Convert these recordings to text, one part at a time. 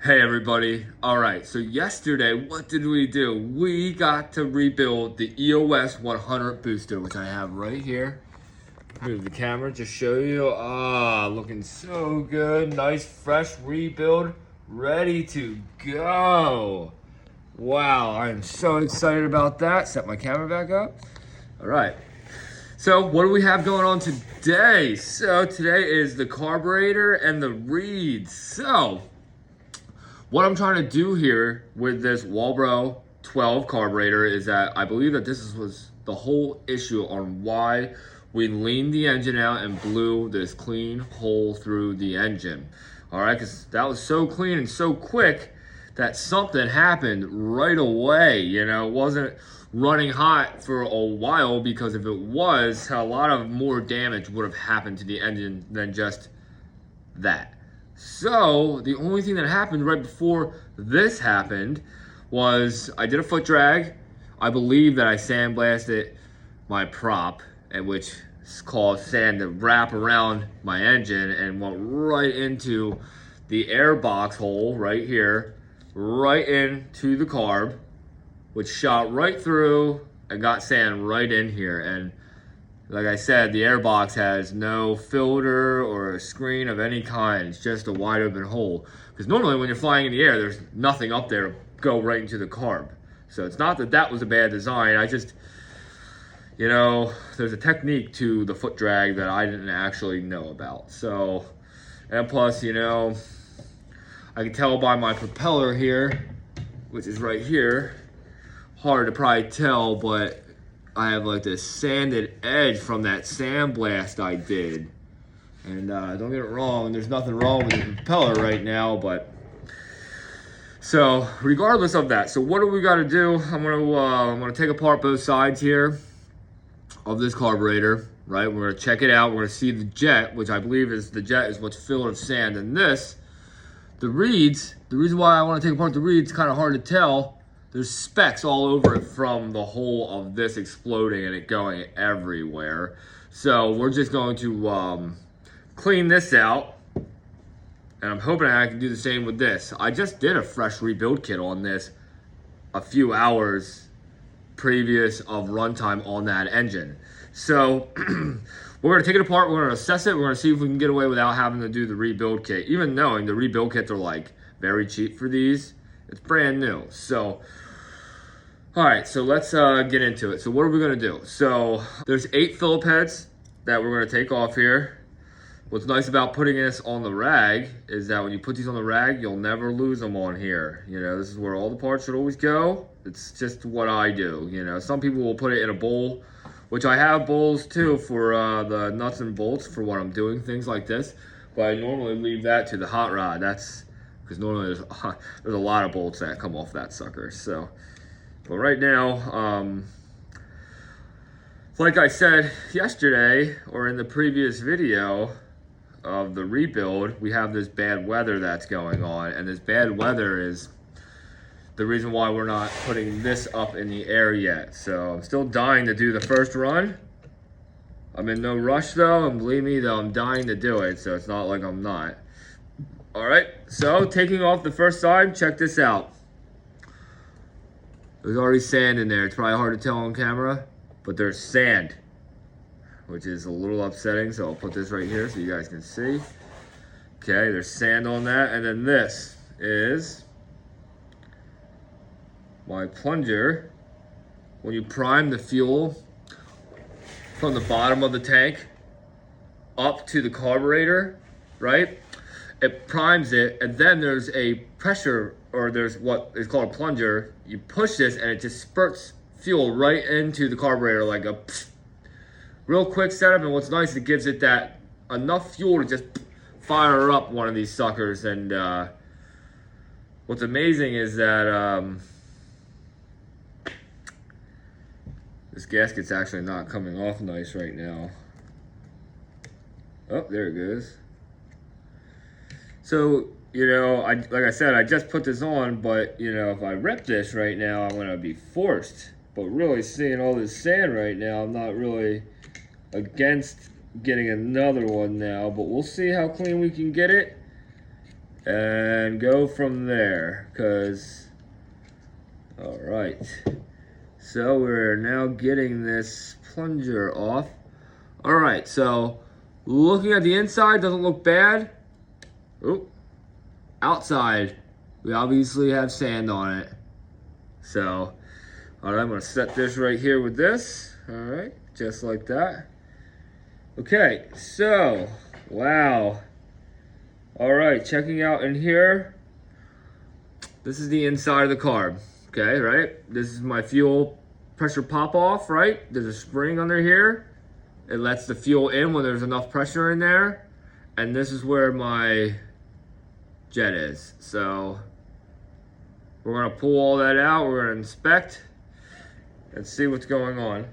Hey everybody. Alright, so yesterday, what did we do? We got to rebuild the EOS 100 booster, which I have right here. Move the camera to show you. Looking so good. Nice, fresh rebuild. Ready to go. Wow, I am so excited about that. Set my camera back up. Alright. So what do we have going on today? So today is the carburetor and the reeds. So what I'm trying to do here with this Walbro 12 carburetor is that I believe that this was the whole issue on why we leaned the engine out and blew this clean hole through the engine. All right, because that was so clean and so quick that something happened right away. You know, it wasn't running hot for a while, because if it was, a lot of more damage would have happened to the engine than just that. So the only thing that happened right before this happened was I did a foot drag. I believe that I sandblasted my prop, which caused sand to wrap around my engine and went right into the air box hole right here, right into the carb, which shot right through and got sand right in here. And like I said, the airbox has no filter or a screen of any kind. It's just a wide open hole. Because normally when you're flying in the air, there's nothing up there to go right into the carb. So it's not that that was a bad design. I just, you know, there's a technique to the foot drag that I didn't actually know about. So, and plus, you know, I can tell by my propeller here, which is right here. Hard to probably tell, but I have like this sanded edge from that sandblast I did. And don't get it wrong, there's nothing wrong with the propeller right now, but so regardless of that, so what do we got to do? I'm gonna take apart both sides here of this carburetor, right? We're gonna check it out. We're gonna see the jet, which I believe is the jet is what's filled with sand. And this, the reeds, the reason why I want to take apart the reeds, kind of hard to tell. There's specks all over it from the hole of this exploding and it going everywhere. So we're just going to clean this out. And I'm hoping I can do the same with this. I just did a fresh rebuild kit on this a few hours previous of runtime on that engine. So we're gonna take it apart, we're gonna assess it, we're gonna see if we can get away without having to do the rebuild kit. Even knowing the rebuild kits are like very cheap for these. It's brand new. So all right, so let's get into it. So what are we gonna do? So there's 8 Phillip heads that we're gonna take off here. What's nice about putting this on the rag is that when you put these on the rag, you'll never lose them on here. You know, this is where all the parts should always go. It's just what I do, you know. Some people will put it in a bowl, which I have bowls too for the nuts and bolts for when I'm doing things like this. But I normally leave that to the hot rod. That's because normally there's a lot of bolts that come off that sucker. So. But right now, like I said yesterday, or in the previous video of the rebuild, we have this bad weather that's going on. And this bad weather is the reason why we're not putting this up in the air yet. So I'm still dying to do the first run. I'm in no rush though, and believe me though, I'm dying to do it. So it's not like I'm not. All right, so taking off the first side, check this out. There's already sand in there. It's probably hard to tell on camera, but there's sand, which is a little upsetting. So I'll put this right here so you guys can see. Okay, there's sand on that. And then this is my plunger. When you prime the fuel from the bottom of the tank up to the carburetor, right? It primes it, and then there's a pressure, or there's what is called a plunger. You push this and it just spurts fuel right into the carburetor like a real quick setup. And what's nice, it gives it that enough fuel to just fire up one of these suckers. And what's amazing is that this gasket's actually not coming off nice right now. Oh, there it goes. So, you know, like I said, I just put this on, but, you know, if I rip this right now, I'm going to be forced. But really, seeing all this sand right now, I'm not really against getting another one now. But we'll see how clean we can get it. and go from there, because, all right. So we're now getting this plunger off. All right, so looking at the inside, doesn't look bad. Oop. Outside, we obviously have sand on it. So, all right, I'm gonna set this right here with this. All right, just like that. Okay, so, wow. All right, checking out in here. This is the inside of the carb, okay, right? This is my fuel pressure pop off, right? There's a spring under here. It lets the fuel in when there's enough pressure in there. And this is where my jet is. So we're gonna pull all that out. We're gonna inspect and see what's going on.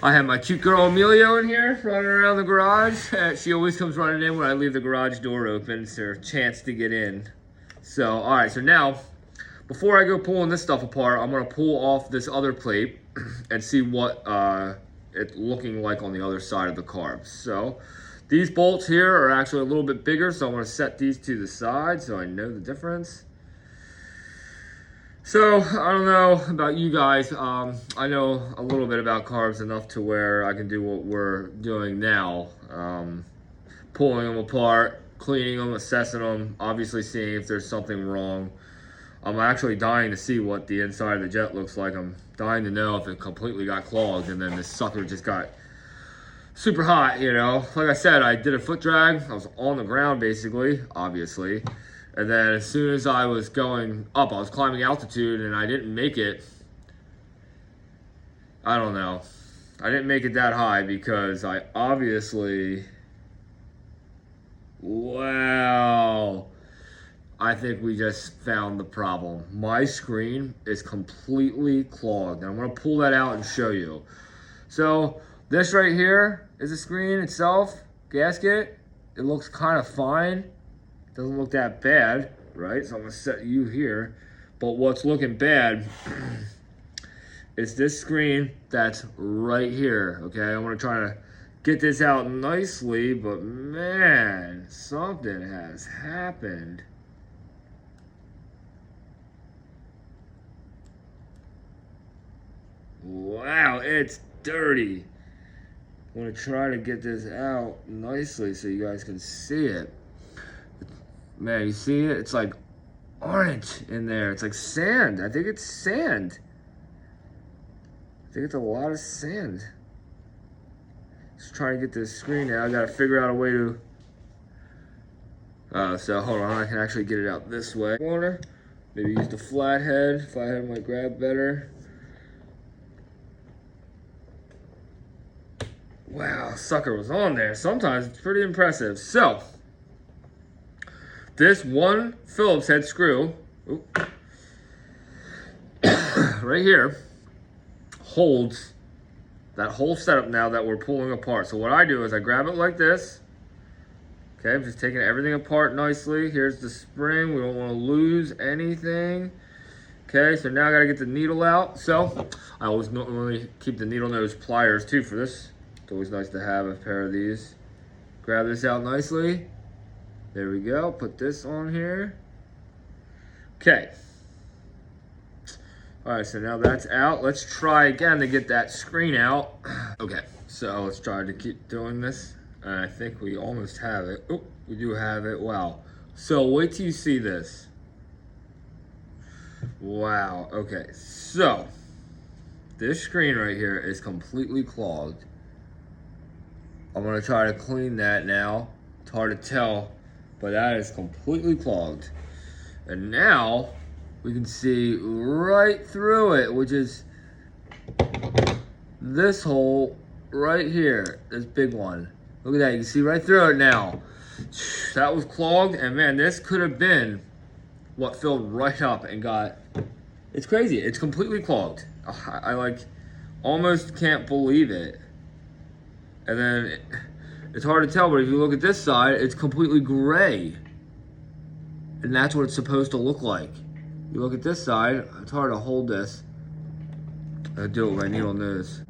I have my cute girl Emilio in here running around the garage. She always comes running in when I leave the garage door open. It's her chance to get in. So, all right, so now, before I go pulling this stuff apart, I'm gonna pull off this other plate and see what it's looking like on the other side of the carb. So, these bolts here are actually a little bit bigger, so I'm gonna set these to the side so I know the difference. So, I don't know about you guys. I know a little bit about carbs enough to where I can do what we're doing now. Pulling them apart, cleaning them, assessing them, obviously seeing if there's something wrong. I'm actually dying to see what the inside of the jet looks like. I'm dying to know if it completely got clogged and then this sucker just got super hot, you know. Like I said, I did a foot drag. I was on the ground basically, obviously. And then as soon as I was going up, I was climbing altitude and I didn't make it. I don't know. I didn't make it that high because I obviously... Wow. I think we just found the problem. My screen is completely clogged. And I'm gonna pull that out and show you. So this right here is the screen itself, gasket. It looks kind of fine. Doesn't look that bad, right? So I'm gonna set you here. But what's looking bad is this screen that's right here, okay? I'm gonna try to get this out nicely, but man, something has happened. Wow, it's dirty. I'm gonna try to get this out nicely so you guys can see it. Man, you see it? It's like orange in there. It's like sand. I think it's sand. I think it's a lot of sand. Just trying to get this screen out. I gotta figure out a way to... so hold on, I can actually get it out this way. Corner. Maybe use the flathead. Flathead might grab better. Wow, sucker was on there. Sometimes it's pretty impressive. So, this one Phillips head screw, right here, holds that whole setup now that we're pulling apart. So what I do is I grab it like this. Okay, I'm just taking everything apart nicely. Here's the spring. We don't want to lose anything. Okay, so now I got to get the needle out. So I always normally keep the needle nose pliers too for this. It's always nice to have a pair of these. Grab this out nicely. There we go. Put this on here. Okay. All right, so now that's out. Let's try again to get that screen out. Okay, so let's try to keep doing this. And I think we almost have it. Oh, we do have it. Wow. So wait till you see this. Wow. Okay, so this screen right here is completely clogged. I'm gonna try to clean that now. It's hard to tell, but that is completely clogged. And now we can see right through it, which is this hole right here, this big one. Look at that, you can see right through it now. That was clogged, and man, this could have been what filled right up and got, it's crazy, it's completely clogged. I like almost can't believe it. And then it's hard to tell, but if you look at this side, it's completely gray. And that's what it's supposed to look like. You look at this side, it's hard to hold this. I'll do it with my needle nose.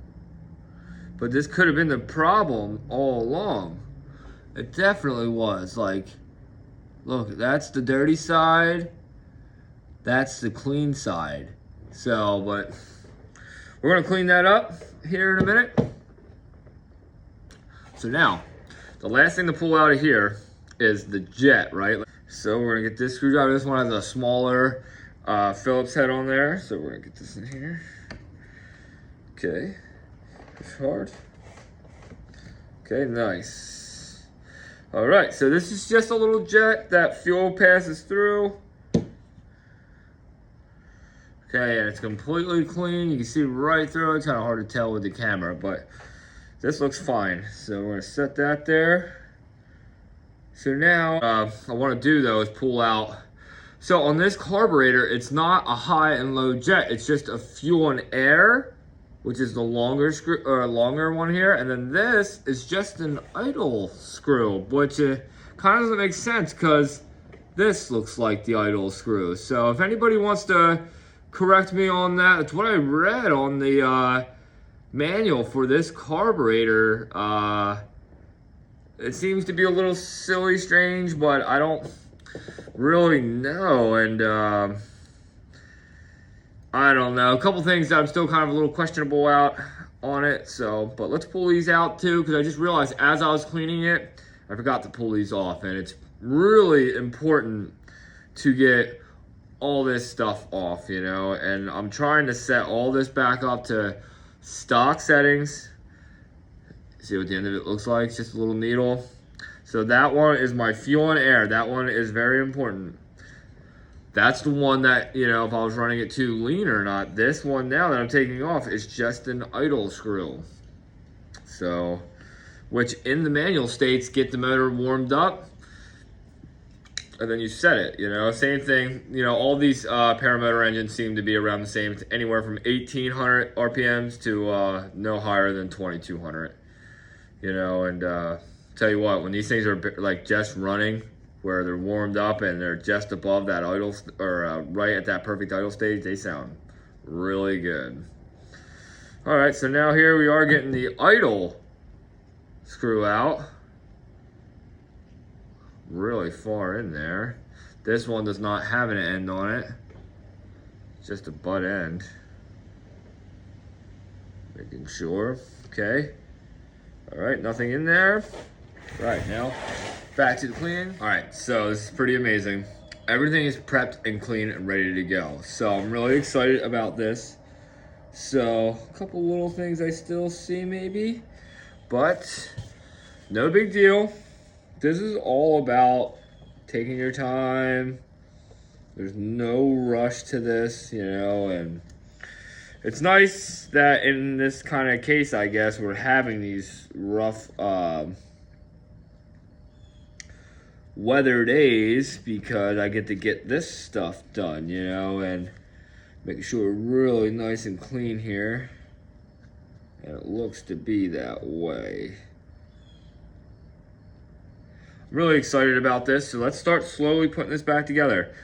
But this could have been the problem all along. It definitely was. Like Look, that's the dirty side. That's the clean side. So, but we're gonna clean that up here in a minute. So now, the last thing to pull out of here is the jet, right? So we're gonna get this screwdriver. This one has a smaller Phillips head on there. So we're gonna get this in here. Okay, push hard. Okay, nice. All right, so this is just a little jet that fuel passes through. Okay, and it's completely clean. You can see right through it. It's kind of hard to tell with the camera, but this looks fine. So we're gonna set that there. So now, I wanna do though is pull out. So on this carburetor, it's not a high and low jet. It's just a fuel and air, which is the longer screw, or longer one here. And then this is just an idle screw, which kind of doesn't make sense because this looks like the idle screw. So if anybody wants to correct me on that, it's what I read on the manual for this carburetor. It seems to be a little silly, strange, but I don't really know. And I don't know. A couple things that I'm still kind of a little questionable out on it. So, but let's pull these out too, because I just realized as I was cleaning it, I forgot to pull these off. And it's really important to get all this stuff off, you know. And I'm trying to set all this back up to stock settings. See what the end of it looks like? It's just a little needle. So that one is my fuel and air. That one is very important. That's the one that, you know, if I was running it too lean or not. This one now that I'm taking off is just an idle screw. So, which in the manual states, get the motor warmed up and then you set it, you know. Same thing, you know, all these Paramotor engines seem to be around the same, anywhere from 1800 RPMs to no higher than 2200. You know, and tell you what, when these things are like just running, where they're warmed up and they're just above that idle, or right at that perfect idle stage, they sound really good. All right, so now here we are getting the idle screw out. Really far in there. This one does not have an end on it. It's just a butt end. Making sure, okay. All right, nothing in there. Right, now back to the cleaning. All right, so this is pretty amazing. Everything is prepped and clean and ready to go. So I'm really excited about this. So a couple little things I still see maybe, but no big deal. This is all about taking your time. There's no rush to this, you know, and it's nice that in this kind of case, I guess, we're having these rough weather days because I get to get this stuff done, you know, and making sure we're really nice and clean here. And it looks to be that way. I'm really excited about this, so let's start slowly putting this back together.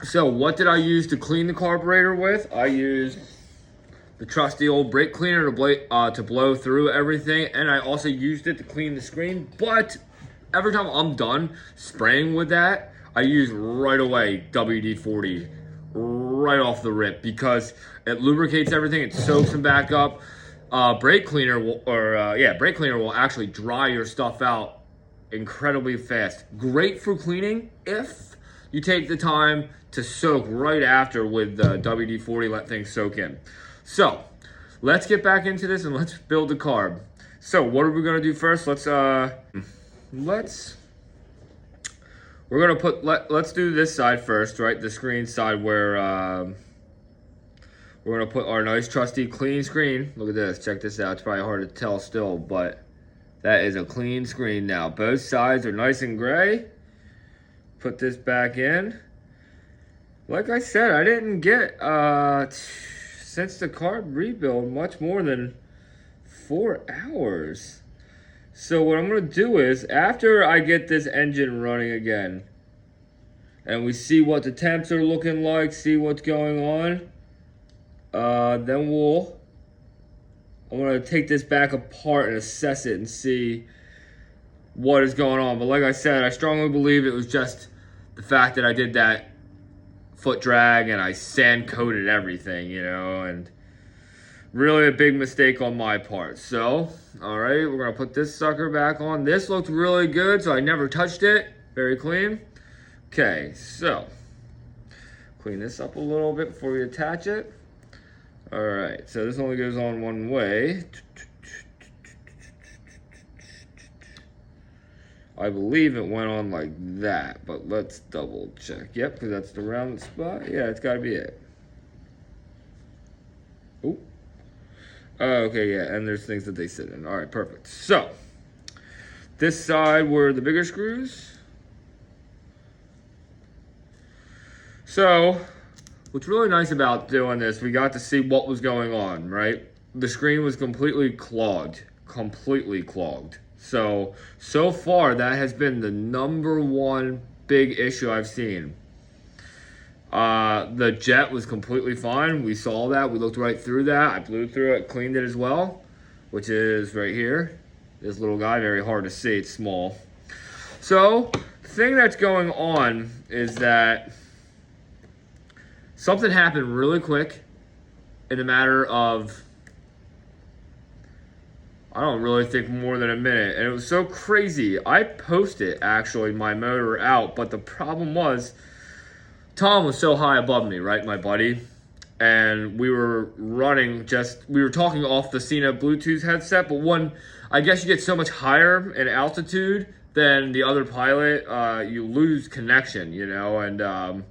So what did I use to clean the carburetor with? I used the trusty old brake cleaner to blow through everything, and I also used it to clean the screen. But every time I'm done spraying with that, I use right away WD-40 right off the rip because it lubricates everything. It soaks them back up. Brake cleaner will actually dry your stuff out incredibly fast. Great for cleaning if you take the time to soak right after with WD-40, let things soak in. So let's get back into this and let's build the carb. So what are we gonna do first? Let's do this side first, right? The screen side where we're gonna put our nice trusty clean screen. Look at this, check this out. It's probably hard to tell still, but that is a clean screen now. Both sides are nice and gray. Put this back in. Like I said, I didn't get, since the carb rebuild, much more than 4 hours. So what I'm gonna do is, after I get this engine running again, and we see what the temps are looking like, see what's going on, then I'm gonna take this back apart and assess it and see what is going on. But like I said, I strongly believe it was just the fact that I did that foot drag and I sand coated everything, you know, and really a big mistake on my part. So, all right, we're gonna put this sucker back on. This looked really good, so I never touched it. Very clean. Okay, so clean this up a little bit before we attach it. All right, so this only goes on one way. I believe it went on like that, but let's double check. Yep, because that's the round spot. Yeah, it's got to be it. Oh. Okay, yeah, and there's things that they sit in. All right, perfect. So, this side were the bigger screws. So, what's really nice about doing this, we got to see what was going on, right? The screen was completely clogged. So far, that has been the #1 big issue I've seen. The jet was completely fine. We saw that. We looked right through that. I blew through it, cleaned it as well, which is right here. This little guy, very hard to see. It's small. So, the thing that's going on is that something happened really quick in a matter of, I don't really think more than a minute. And it was so crazy. I posted, actually, my motor out, but the problem was, Tom was so high above me, right, my buddy? And we were we were talking off the Cena Bluetooth headset, but I guess you get so much higher in altitude than the other pilot, you lose connection, you know, and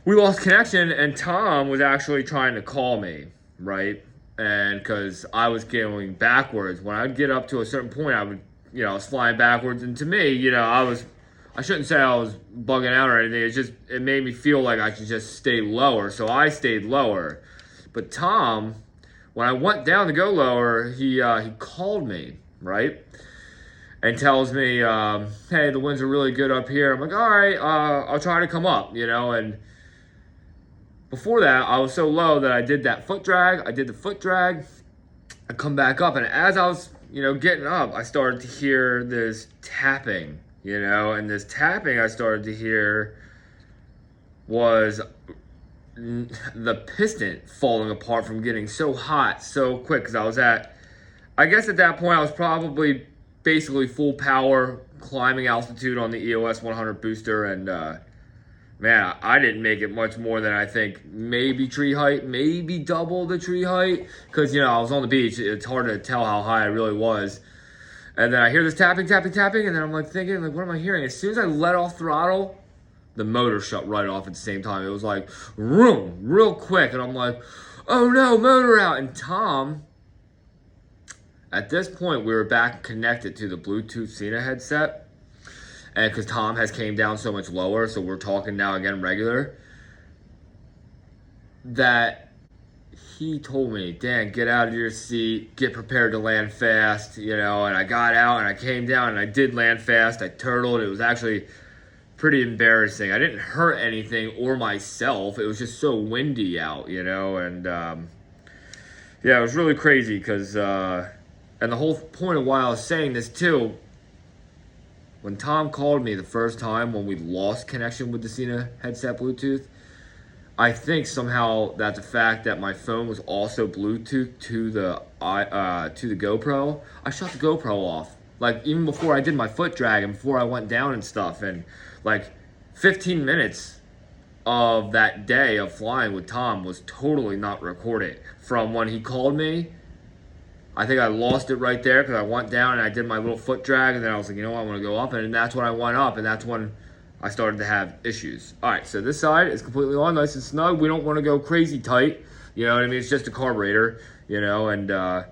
we lost connection, and Tom was actually trying to call me, right? And because I was going backwards. When I'd get up to a certain point, I was flying backwards. And to me, I shouldn't say I was bugging out or anything. It made me feel like I should just stay lower. So I stayed lower. But Tom, when I went down to go lower, he called me, right? And tells me, hey, the winds are really good up here. I'm like, all right, I'll try to come up, and before that, I was so low that I did that foot drag. I did the foot drag. I come back up, and as I was, getting up, I started to hear this tapping, and this tapping I started to hear was the piston falling apart from getting so hot so quick. Because I guess at that point, I was probably basically full power climbing altitude on the EOS 100 booster, and man, I didn't make it much more than I think maybe tree height, maybe double the tree height. Because, I was on the beach. It's hard to tell how high I really was. And then I hear this tapping, tapping, tapping. And then I'm thinking, what am I hearing? As soon as I let off throttle, the motor shut right off at the same time. It was like, vroom, real quick. And I'm like, oh no, motor out. And Tom, at this point, we were back connected to the Bluetooth Cena headset. And because Tom has came down so much lower, so we're talking now again regular, that he told me, Dan, get out of your seat, get prepared to land fast, and I got out and I came down and I did land fast. I turtled. It was actually pretty embarrassing. I didn't hurt anything or myself. It was just so windy out, and yeah, it was really crazy because, and the whole point of why I was saying this too, when Tom called me the first time when we lost connection with the Cena headset Bluetooth, I think somehow that the fact that my phone was also Bluetooth to the GoPro, I shut the GoPro off. Even before I did my foot drag and before I went down and stuff, and 15 minutes of that day of flying with Tom was totally not recorded. From when he called me, I think I lost it right there because I went down and I did my little foot drag, and then I was like, I want to go up, and that's when I went up, and that's when I started to have issues. All right, so this side is completely on, nice and snug. We don't want to go crazy tight, you know what I mean? It's just a carburetor, and all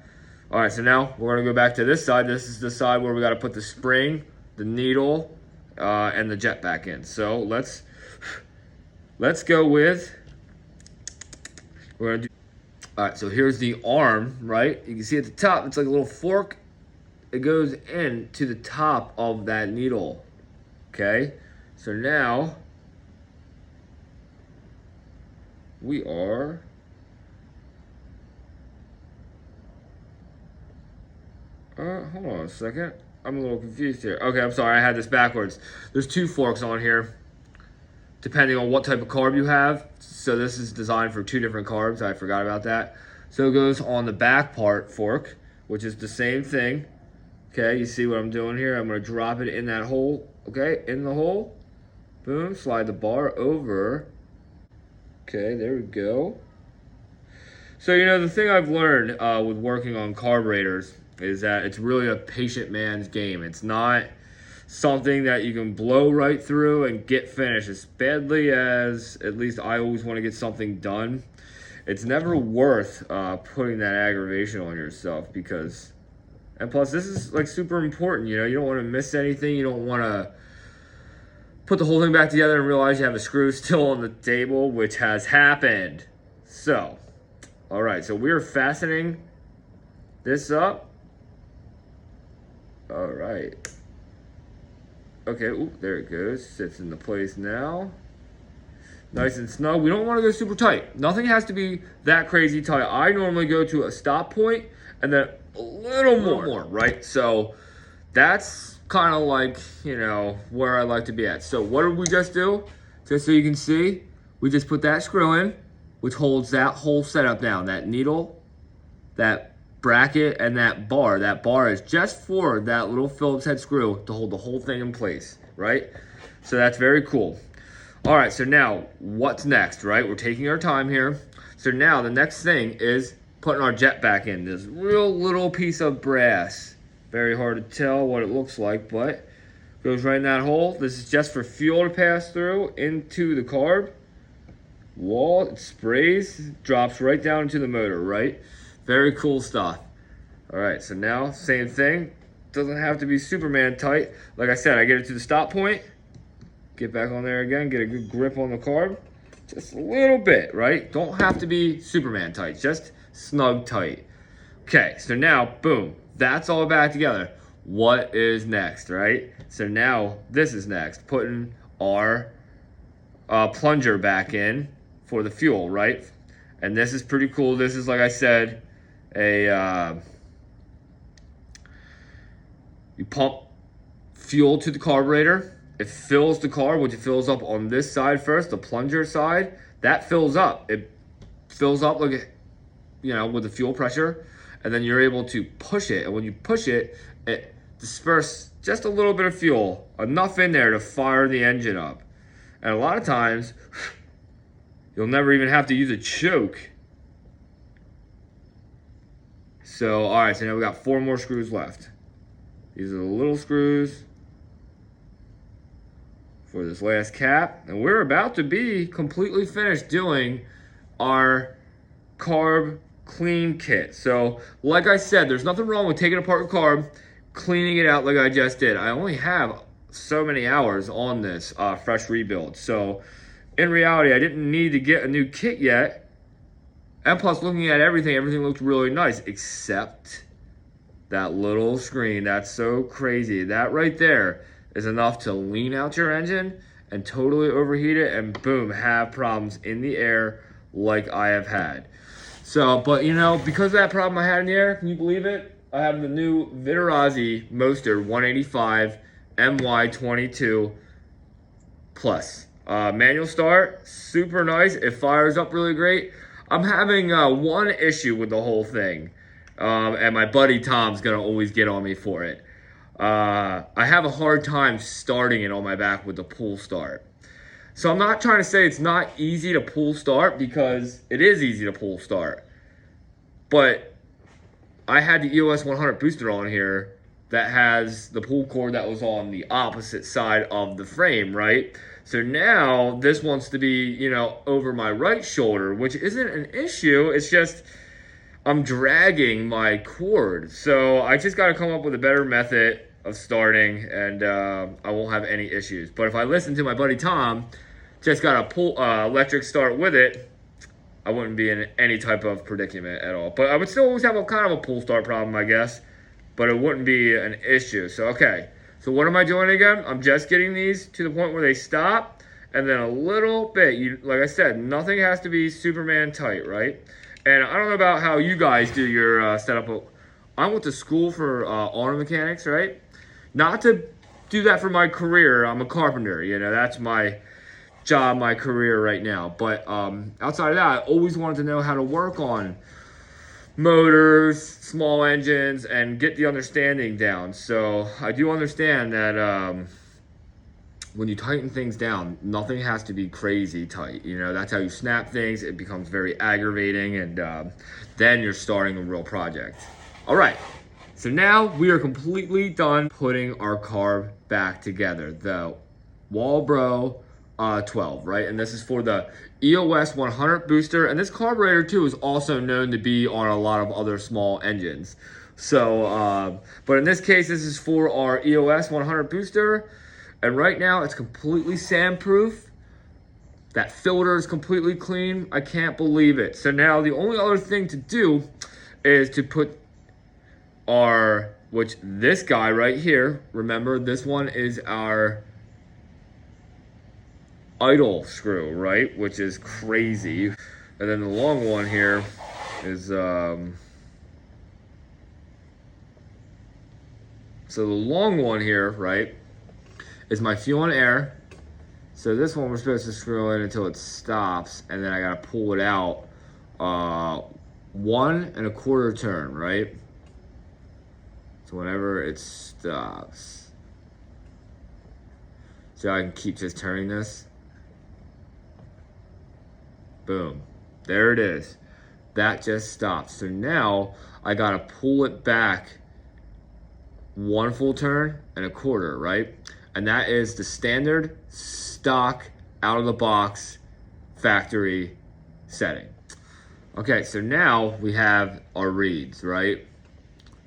right, so now we're going to go back to this side. This is the side where we got to put the spring, the needle, and the jet back in. So let's go with, we're going to do. All right, so here's the arm, right? You can see at the top, it's like a little fork. It goes in to the top of that needle, okay? So now, we are hold on a second. I'm a little confused here. Okay, I'm sorry, I had this backwards. There's 2 forks on here, depending on what type of carb you have. So this is designed for 2 different carbs. I forgot about that. So it goes on the back part fork, which is the same thing. Okay, you see what I'm doing here? I'm gonna drop it in that hole. Okay, in the hole. Boom, slide the bar over. Okay, there we go. So, you know, the thing I've learned with working on carburetors is that it's really a patient man's game. It's not something that you can blow right through and get finished. As badly as, at least I always want to get something done, it's never worth putting that aggravation on yourself because, and plus this is like super important, you know, you don't want to miss anything. You don't want to put the whole thing back together and realize you have a screw still on the table, which has happened. So, all right, so we're fastening this up. All right. Okay, ooh, there it goes. Sits into place now. Nice and snug. We don't want to go super tight. Nothing has to be that crazy tight. I normally go to a stop point and then a little more, right? So that's kind of like, you know, where I like to be at. So what did we just do? Just so you can see, we just put that screw in, which holds that whole setup down. That needle, that bracket, and that bar. That bar is just for that little Phillips head screw to hold the whole thing in place, right? So that's very cool. All right, so now what's next, right? We're taking our time here. So now the next thing is putting our jet back in. This real little piece of brass. Very hard to tell what it looks like, but goes right in that hole. This is just for fuel to pass through into the carb wall. It sprays, drops right down into the motor, right? Very cool stuff. All right, so now same thing. Doesn't have to be Superman tight. Like I said, I get it to the stop point, get back on there again, get a good grip on the carb. Just a little bit, right? Don't have to be Superman tight, just snug tight. Okay, so now, boom, that's all back together. What is next, right? So now this is next, putting our plunger back in for the fuel, right? And this is pretty cool. This is, like I said, you pump fuel to the carburetor. It fills the carb, which it fills up on this side first, the plunger side. That fills up. It fills up like, you know, with the fuel pressure, and then you're able to push it. And when you push it, it disperses just a little bit of fuel, enough in there to fire the engine up. And a lot of times, you'll never even have to use a choke. So, all right, so now we got 4 more screws left. These are the little screws for this last cap. And we're about to be completely finished doing our carb clean kit. So, like I said, there's nothing wrong with taking apart a carb, cleaning it out like I just did. I only have so many hours on this fresh rebuild. So, in reality, I didn't need to get a new kit yet. And plus, looking at everything looked really nice, except that little screen. That's so crazy. That right there is enough to lean out your engine and totally overheat it and boom, have problems in the air like I have had. So, but you know, because of that problem I had in the air, can you believe it? I have the new Vittorazzi Moster 185 MY22 Plus. Manual start, super nice. It fires up really great. I'm having one issue with the whole thing. And my buddy Tom's gonna always get on me for it. I have a hard time starting it on my back with the pull start. So I'm not trying to say it's not easy to pull start, because it is easy to pull start. But I had the EOS 100 booster on here that has the pull cord that was on the opposite side of the frame, right? So now this wants to be, you know, over my right shoulder, which isn't an issue. It's just I'm dragging my cord. So I just got to come up with a better method of starting, and I won't have any issues. But if I listen to my buddy Tom, just got a pull electric start with it, I wouldn't be in any type of predicament at all. But I would still always have a kind of a pull start problem, I guess. But it wouldn't be an issue. So, okay. So what am I doing again? I'm just getting these to the point where they stop. And then a little bit. Like I said, nothing has to be Superman tight, right? And I don't know about how you guys do your setup. I went to school for auto mechanics, right? Not to do that for my career. I'm a carpenter, you know, that's my job, my career right now. But outside of that, I always wanted to know how to work on motors, small engines, and get the understanding down. So I do understand that when you tighten things down, nothing has to be crazy tight. You know, that's how you snap things. It becomes very aggravating, and then you're starting a real project. All right, so now we are completely done putting our carb back together. The Walbro 12, right? And this is for the EOS 100 booster. And this carburetor too is also known to be on a lot of other small engines. So, but in this case, this is for our EOS 100 booster. And right now it's completely sandproof. That filter is completely clean. I can't believe it. So now the only other thing to do is to put which this guy right here, remember this one is our idle screw, right? Which is crazy. And then the long one here is, so the long one here, right, is my fuel and air. So this one we're supposed to screw in until it stops, and then I gotta pull it out 1 1/4 turn, right? So whenever it stops. So I can keep just turning this. Boom, there it is. That just stopped. So now I gotta pull it back 1 full turn and 1/4, right? And that is the standard stock out of the box factory setting. Okay, so now we have our reeds, right?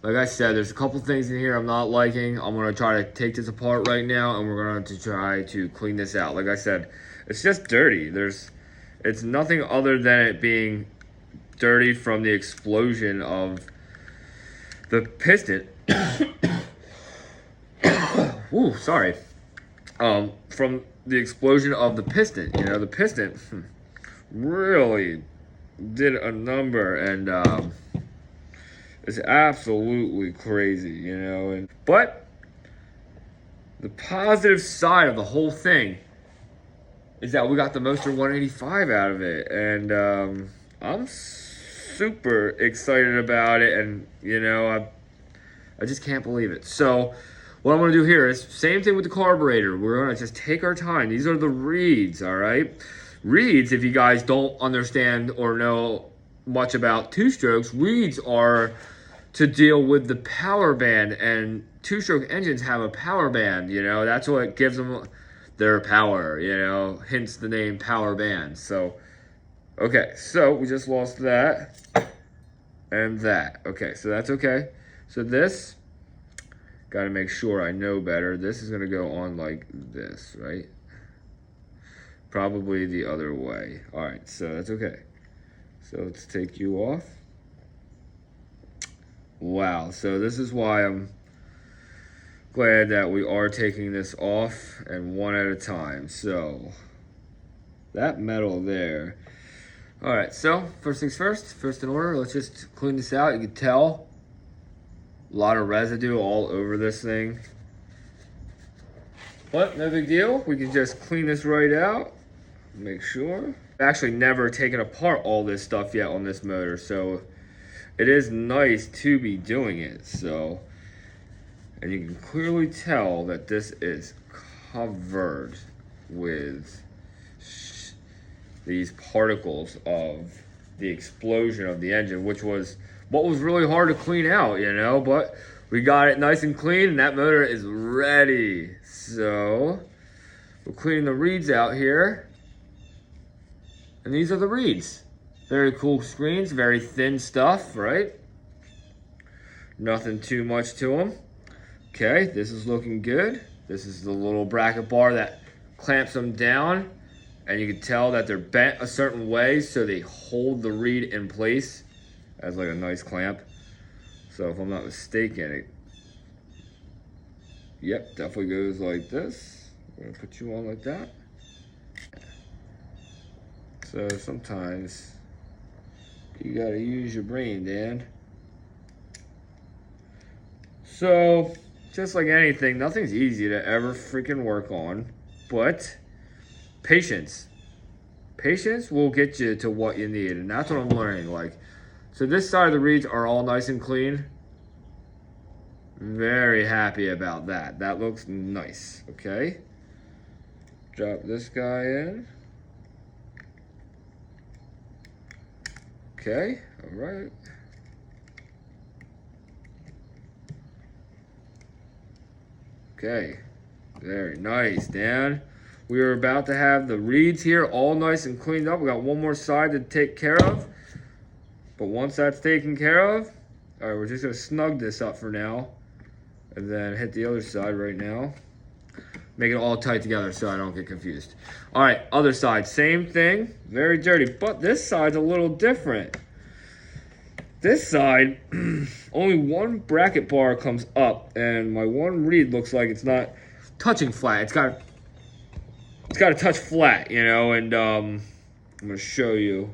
Like I said, there's a couple things in here I'm not liking. I'm gonna try to take this apart right now, and we're going to try to clean this out. Like I said, it's just dirty. It's nothing other than it being dirty from the explosion of the piston. Ooh, sorry. From the explosion of the piston. You know, the piston really did a number, and it's absolutely crazy, you know. But the positive side of the whole thing is that we got the Moster 185 out of it, and I'm super excited about it, and you know, I just can't believe it. So what I'm gonna do here is same thing with the carburetor. We're gonna just take our time. These are the reeds, all right? Reeds, if you guys don't understand or know much about two-strokes, reeds are to deal with the power band, and two-stroke engines have a power band, you know, that's what gives them their power, you know, hence the name power band. So, okay, so we just lost that and that. Okay, so that's okay. So this, gotta make sure I know better. This is gonna go on like this, right? Probably the other way. All right, so that's okay. So let's take you off. Wow, so this is why I'm glad that we are taking this off, and one at a time. So that metal there. All right, so first things first in order, let's just clean this out. You can tell a lot of residue all over this thing, but no big deal. We can just clean this right out, make sure. I've actually never taken apart all this stuff yet on this motor, so it is nice to be doing it. So, and you can clearly tell that this is covered with these particles of the explosion of the engine, which was what was really hard to clean out, you know, but we got it nice and clean, and that motor is ready. So we're cleaning the reeds out here, and these are the reeds. Very cool screens, very thin stuff, right? Nothing too much to them. Okay, this is looking good. This is the little bracket bar that clamps them down, and you can tell that they're bent a certain way so they hold the reed in place as like a nice clamp. So if I'm not mistaken, it, yep, definitely goes like this. I'm gonna put you on like that. So sometimes you gotta use your brain, Dan. So just like anything, nothing's easy to ever freaking work on, but patience. Patience will get you to what you need, and that's what I'm learning. Like, so this side of the reeds are all nice and clean. Very happy about that. That looks nice, okay? Drop this guy in. Okay, all right. Okay, very nice, Dan. We are about to have the reeds here all nice and cleaned up. We got one more side to take care of. But once that's taken care of, all right, we're just gonna snug this up for now. And then hit the other side right now. Make it all tight together so I don't get confused. All right, other side, same thing, very dirty, but this side's a little different. This side, only one bracket bar comes up, and my one reed looks like it's not touching flat. It's got to touch flat, you know, and I'm gonna show you.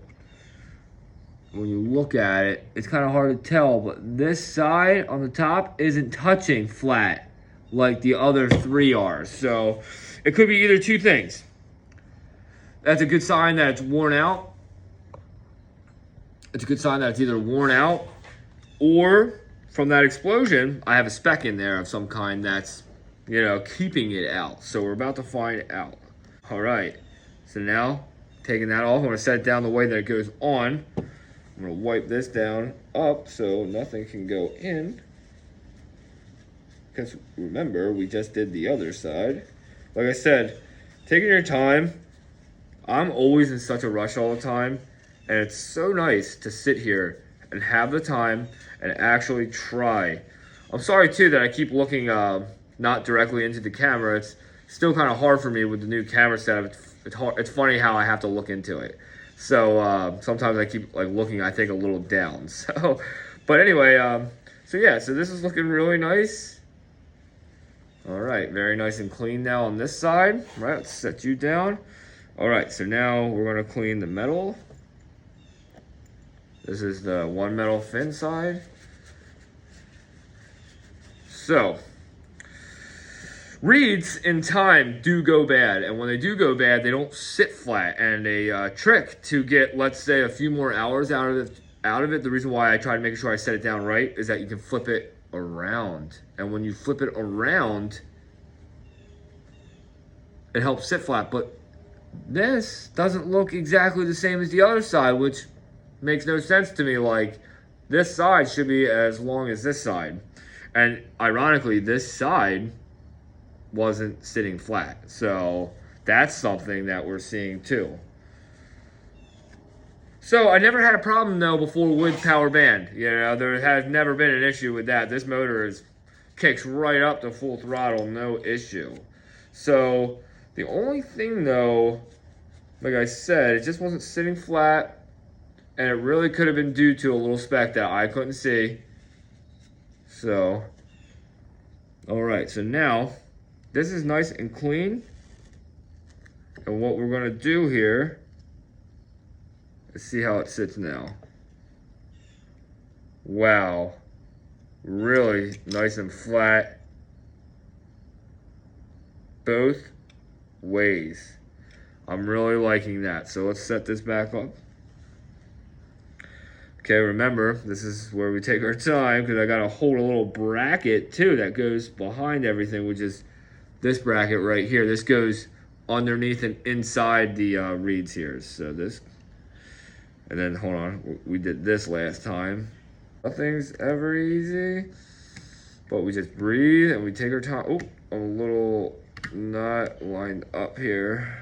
When you look at it, it's kind of hard to tell, but this side on the top isn't touching flat like the other three are. So it could be either two things. That's a good sign that it's worn out. It's a good sign that it's either worn out, or from that explosion, I have a speck in there of some kind that's, you know, keeping it out. So we're about to find out. All right, so now taking that off, I'm gonna set it down the way that it goes on. I'm gonna wipe this down up so nothing can go in. Because remember, we just did the other side. Like I said, taking your time. I'm always in such a rush all the time. And it's so nice to sit here and have the time and actually try. I'm sorry too that I keep looking not directly into the camera. It's still kind of hard for me with the new camera setup. It's funny how I have to look into it. So sometimes I keep like looking, I think, a little down. So, but anyway, so yeah, so this is looking really nice. All right, very nice and clean now on this side. All right, let's set you down. All right, so now we're gonna clean the metal. This is the one metal fin side. So, reeds in time do go bad, and when they do go bad, they don't sit flat. And a trick to get, let's say, a few more hours out of it, the reason why I try to make sure I set it down right is that you can flip it around. And when you flip it around, it helps sit flat. But this doesn't look exactly the same as the other side, which makes no sense to me. Like, this side should be as long as this side. And ironically, this side wasn't sitting flat. So that's something that we're seeing too. So I never had a problem though before with power band. You know, there has never been an issue with that. This motor kicks right up to full throttle, no issue. So the only thing though, like I said, it just wasn't sitting flat, and it really could have been due to a little speck that I couldn't see. So, all right, so now this is nice and clean. And what we're gonna do here is see how it sits now. Wow, really nice and flat both ways. I'm really liking that. So let's set this back up. Okay, remember, this is where we take our time because I gotta hold a little bracket too that goes behind everything, which is this bracket right here. This goes underneath and inside the reeds here. So this, and then hold on, we did this last time. Nothing's ever easy, but we just breathe and we take our time. Oh, a little not lined up here.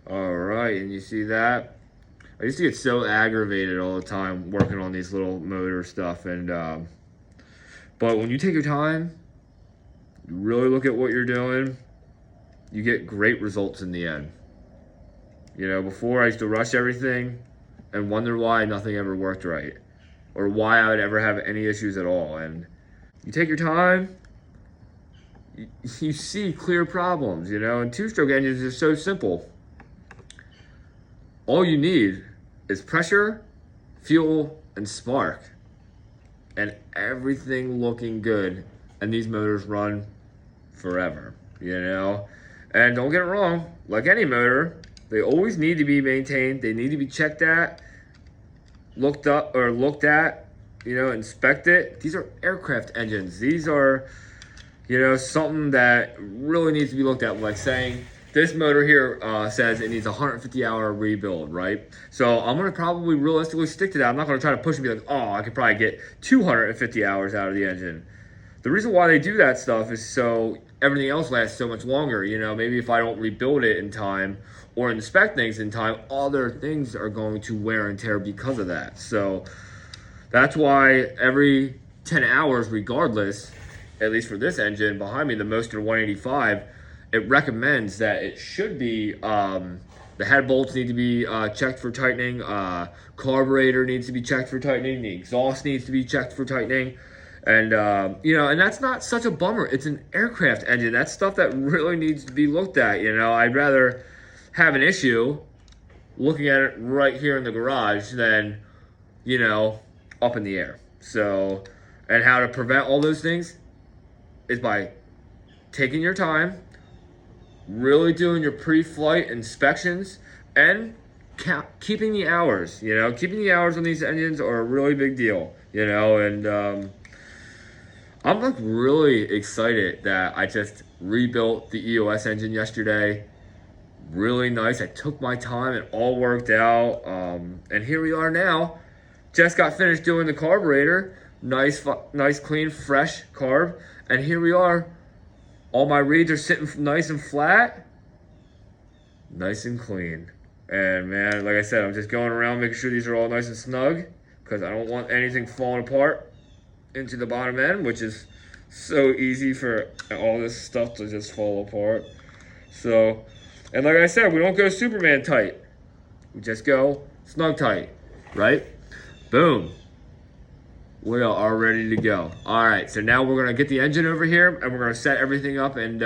All right, and you see that? I used to get so aggravated all the time working on these little motor stuff, and but when you take your time, you really look at what you're doing, you get great results in the end. You know, before I used to rush everything and wonder why nothing ever worked right, or why I would ever have any issues at all. And you take your time, you see clear problems, you know, and two-stroke engines are so simple. All you need is pressure, fuel, and spark. and everything looking good. And these motors run forever, you know? And don't get it wrong, like any motor, they always need to be maintained. They need to be checked at, looked at, you know, inspected. These are aircraft engines. These are, you know, something that really needs to be looked at. Like saying, this motor here says it needs a 150-hour rebuild, right? So I'm gonna probably realistically stick to that. I'm not gonna try to push and be like, oh, I could probably get 250 hours out of the engine. The reason why they do that stuff is so everything else lasts so much longer. You know, maybe if I don't rebuild it in time or inspect things in time, other things are going to wear and tear because of that. So that's why every 10 hours, regardless, at least for this engine behind me, the Moster 185, it recommends that it should be, the head bolts need to be checked for tightening, carburetor needs to be checked for tightening, the exhaust needs to be checked for tightening. And, you know, and that's not such a bummer. It's an aircraft engine. That's stuff that really needs to be looked at, you know. I'd rather have an issue looking at it right here in the garage than, you know, up in the air. So, and how to prevent all those things is by taking your time, really doing your pre-flight inspections, and keeping the hours, you know. Keeping the hours on these engines are a really big deal, you know, and, I'm like really excited that I just rebuilt the EOS engine yesterday. Really nice. I took my time. It all worked out. And here we are now. Just got finished doing the carburetor. Nice, clean, fresh carb. And here we are. All my reeds are sitting nice and flat. Nice and clean. And man, like I said, I'm just going around making sure these are all nice and snug because I don't want anything falling apart into the bottom end, which is so easy for all this stuff to just fall apart. So, and like I said, we don't go Superman tight. We just go snug tight, right? Boom. We are all ready to go. All right, so now we're gonna get the engine over here and we're gonna set everything up and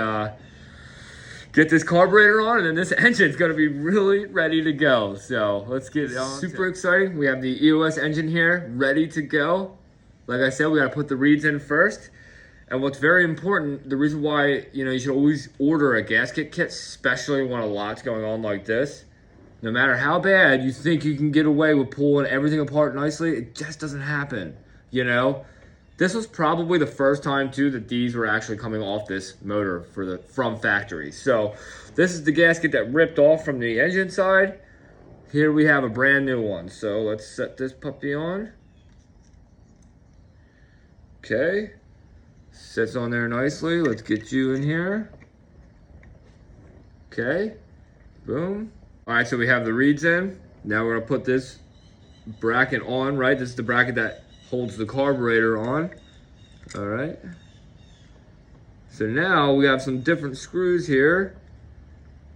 get this carburetor on, and then this engine's gonna be really ready to go. So let's get it on. Super exciting. We have the EOS engine here ready to go. Like I said, we gotta put the reeds in first. And what's very important, the reason why, you know, you should always order a gasket kit, especially when a lot's going on like this. No matter how bad you think you can get away with pulling everything apart nicely, it just doesn't happen, you know? This was probably the first time too that these were actually coming off this motor from factory. So this is the gasket that ripped off from the engine side. Here we have a brand new one. So let's set this puppy on. Okay, sits on there nicely. Let's get you in here. Okay, boom. All right, so we have the reeds in. Now we're gonna put this bracket on, right? This is the bracket that holds the carburetor on. All right. So now we have some different screws here,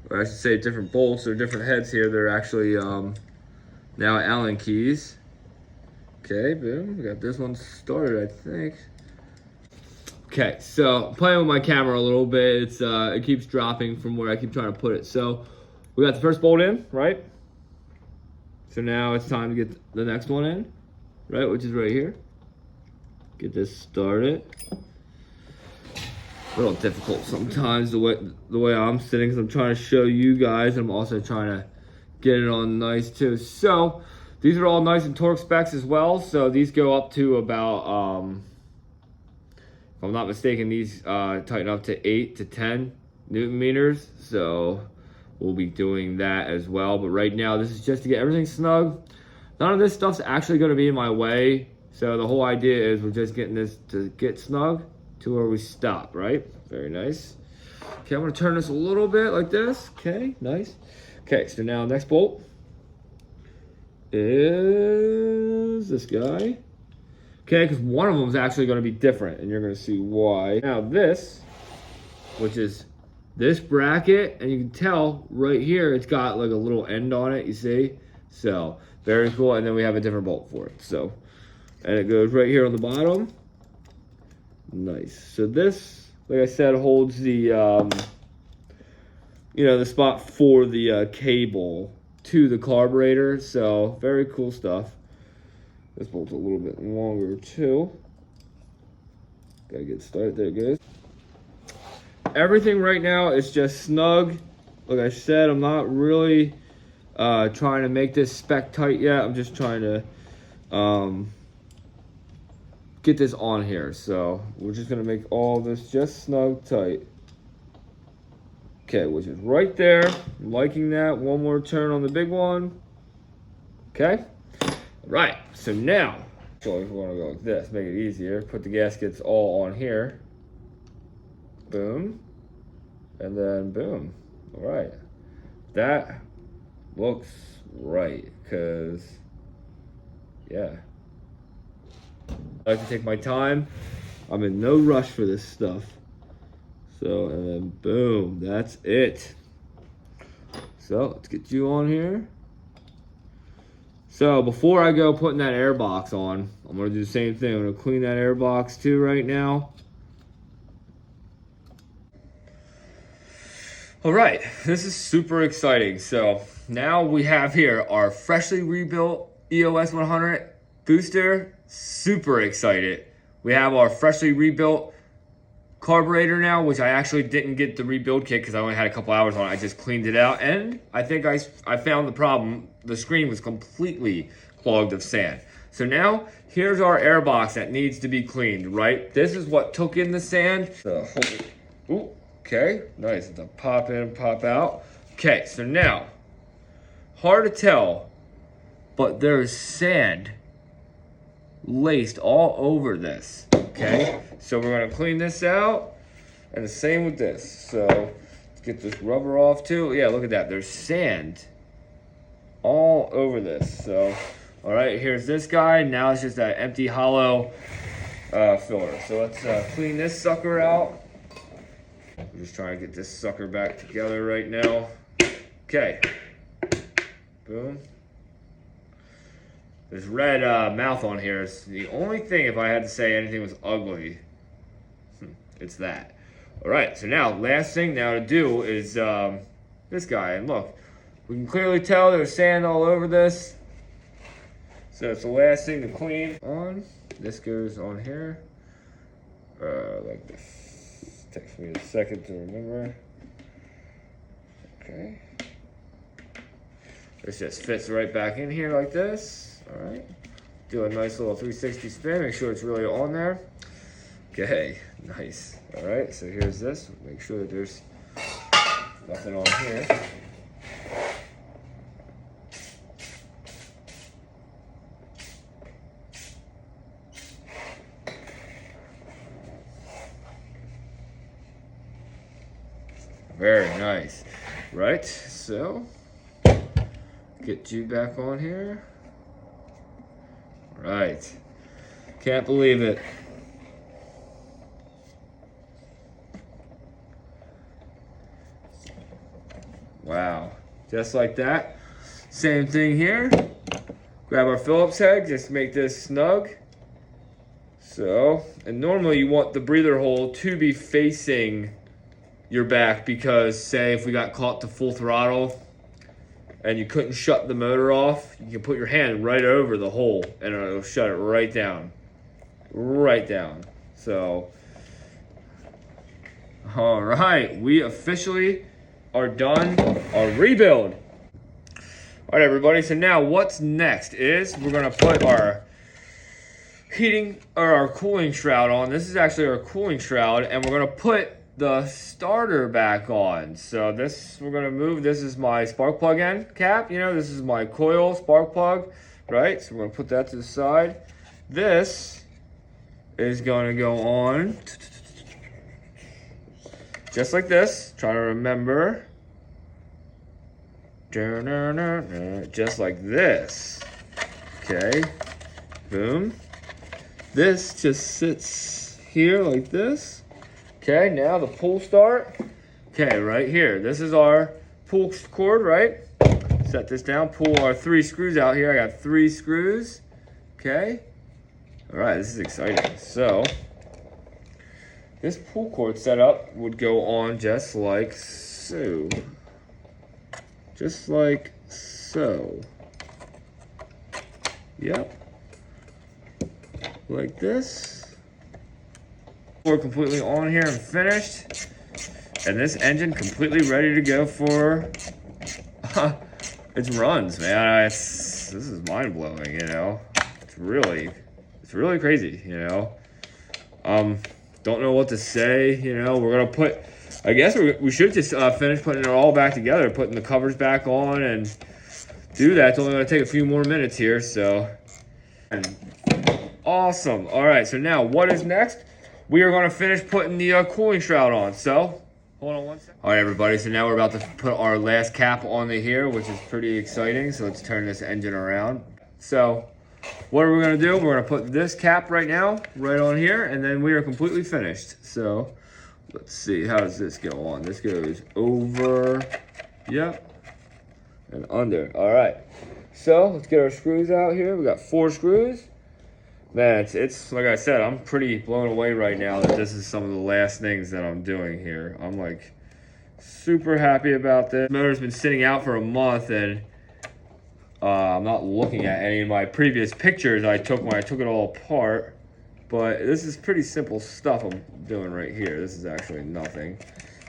or I should say different bolts or different heads here. They're actually now Allen keys. Okay, boom, we got this one started, I think. Okay, so playing with my camera a little bit, it keeps dropping from where I keep trying to put it. So we got the first bolt in, right? So now it's time to get the next one in, right, which is right here. Get this started. A little difficult sometimes the way I'm sitting, because I'm trying to show you guys. I'm also trying to get it on nice too. So these are all nice and torque specs as well. So these go up to about, if I'm not mistaken, these tighten up to 8 to 10 Newton meters. So we'll be doing that as well. But right now, this is just to get everything snug. None of this stuff's actually going to be in my way. So the whole idea is we're just getting this to get snug to where we stop, right? Very nice. Okay, I'm going to turn this a little bit like this. Okay, nice. Okay, so now next bolt is this guy. Okay, because one of them is actually going to be different, and you're going to see why. Now this, which is this bracket, and you can tell right here, it's got like a little end on it, you see? So, very cool, and then we have a different bolt for it. So, and it goes right here on the bottom. Nice. So this, like I said, holds the, you know, the spot for the cable to the carburetor. So very cool stuff. This bolt's a little bit longer too. Gotta get started. There it goes. Everything right now is just snug. Like I said, I'm not really trying to make this spec tight yet. I'm just trying to get this on here. So we're just gonna make all this just snug tight. Okay, which is right there. I'm liking that. One more turn on the big one. Okay. All right. So now, so if we want to go like this, make it easier. Put the gaskets all on here. Boom. And then boom. All right. That looks right, because, yeah. I like to take my time. I'm in no rush for this stuff. So, and then boom, that's it. So, let's get you on here. So, before I go putting that air box on, I'm going to do the same thing. I'm going to clean that air box too right now. All right, this is super exciting. So, now we have here our freshly rebuilt EOS 100 booster. Super excited. We have our freshly rebuilt carburetor now, which I actually didn't get the rebuild kit because I only had a couple hours on it. I just cleaned it out, and I think I found the problem. The screen was completely clogged of sand. So now here's our air box that needs to be cleaned, right? This is what took in the sand. So, ooh, okay, nice. It's a pop in, pop out. Okay, so now, hard to tell, but there's sand laced all over this. Okay, so we're gonna clean this out, and the same with this. So let's get this rubber off too. Yeah, look at that. There's sand all over this. So, all right, here's this guy. Now it's just that empty hollow filler. So let's clean this sucker out. We're just trying to get this sucker back together right now. Okay, boom. This red mouth on here is the only thing, if I had to say anything was ugly, it's that. All right, so now, last thing now to do is this guy. And look, we can clearly tell there's sand all over this. So it's the last thing to clean on. This goes on here, like this. Takes me a second to remember. Okay. This just fits right back in here like this. All right, do a nice little 360 spin, make sure it's really on there. Okay, nice. All right, so here's this. Make sure that there's nothing on here. Very nice. Right, so get you back on here. Right. Can't believe it. Wow. Just like that. Same thing here. Grab our Phillips head, just make this snug. So, and normally you want the breather hole to be facing your back, because say if we got caught to full throttle and you couldn't shut the motor off, you can put your hand right over the hole and it'll shut it right down. Right down. So, all right, we officially are done our rebuild. All right, everybody, so now what's next is we're gonna put our heating or our cooling shroud on. This is actually our cooling shroud, and we're gonna put the starter back on. So this, we're gonna move, this is my spark plug end cap, you know, this is my coil spark plug, right? So we're gonna put that to the side. This is gonna go on just like this. Try to remember. Just like this. Okay, boom. This just sits here like this. Okay, now the pull start. Okay, right here. This is our pull cord, right? Set this down, pull our 3 screws out here. I got 3 screws. Okay. All right, this is exciting. So, this pull cord setup would go on just like so. Just like so. Yep. Like this. We're completely on here and finished. And this engine completely ready to go for its runs, man. This is mind blowing, you know. It's really crazy, you know. Don't know what to say, you know. We're gonna put, I guess we should just finish putting it all back together, putting the covers back on, and do that. It's only gonna take a few more minutes here, so. And awesome. All right, so now what is next? We are gonna finish putting the cooling shroud on. So, hold on one second. All right, everybody, so now we're about to put our last cap on the here, which is pretty exciting. So let's turn this engine around. So, what are we gonna do? We're gonna put this cap right now, right on here, and then we are completely finished. So, let's see, how does this go on? This goes over, yep, and under. All right, so let's get our screws out here. We got 4 screws. Man, it's like I said, I'm pretty blown away right now that this is some of the last things that I'm doing here. I'm like super happy about this. The motor's been sitting out for a month, and I'm not looking at any of my previous pictures I took when I took it all apart. But this is pretty simple stuff I'm doing right here. This is actually nothing.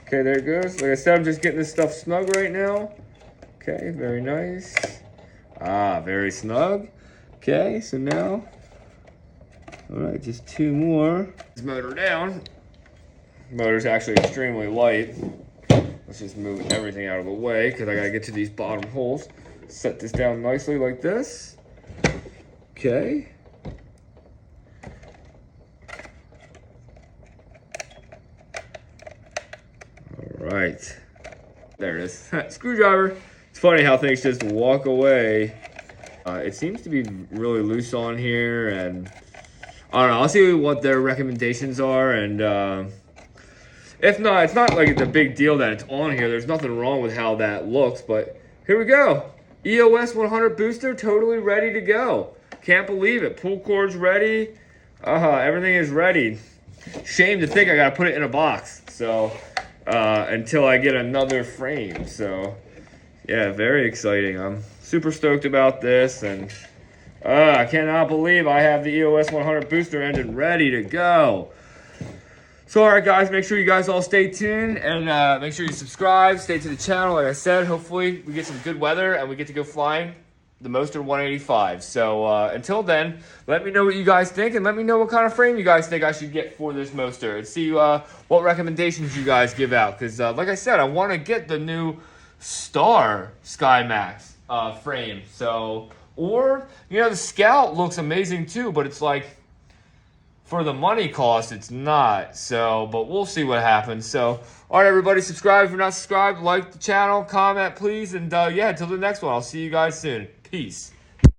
Okay, there it goes. Like I said, I'm just getting this stuff snug right now. Okay, very nice. Very snug. Okay, so now, all right, just 2 more. This motor down. Motor's actually extremely light. Let's just move everything out of the way because I gotta get to these bottom holes. Set this down nicely like this. Okay. All right. There it is. Screwdriver. It's funny how things just walk away. It seems to be really loose on here, and I don't know. I'll see what their recommendations are, and if not, it's not like it's a big deal that it's on here. There's nothing wrong with how that looks, but here we go. EOS 100 booster, totally ready to go. Can't believe it. Pull cord's ready. Everything is ready. Shame to think I gotta put it in a box. So until I get another frame. So yeah, very exciting. I'm super stoked about this, and I cannot believe I have the EOS 100 booster engine ready to go. So, all right, guys, make sure you guys all stay tuned, and make sure you subscribe, stay to the channel. Like I said, hopefully we get some good weather and we get to go flying the Moster 185. So until then, let me know what you guys think, and let me know what kind of frame you guys think I should get for this Moster, and see what recommendations you guys give out. Because like I said, I want to get the new Star SkyMax frame. So, or, you know, the Scout looks amazing too, but it's like, for the money cost, it's not. So, but we'll see what happens. So, all right, everybody, subscribe if you're not subscribed. Like the channel, comment, please. And yeah, until the next one, I'll see you guys soon. Peace.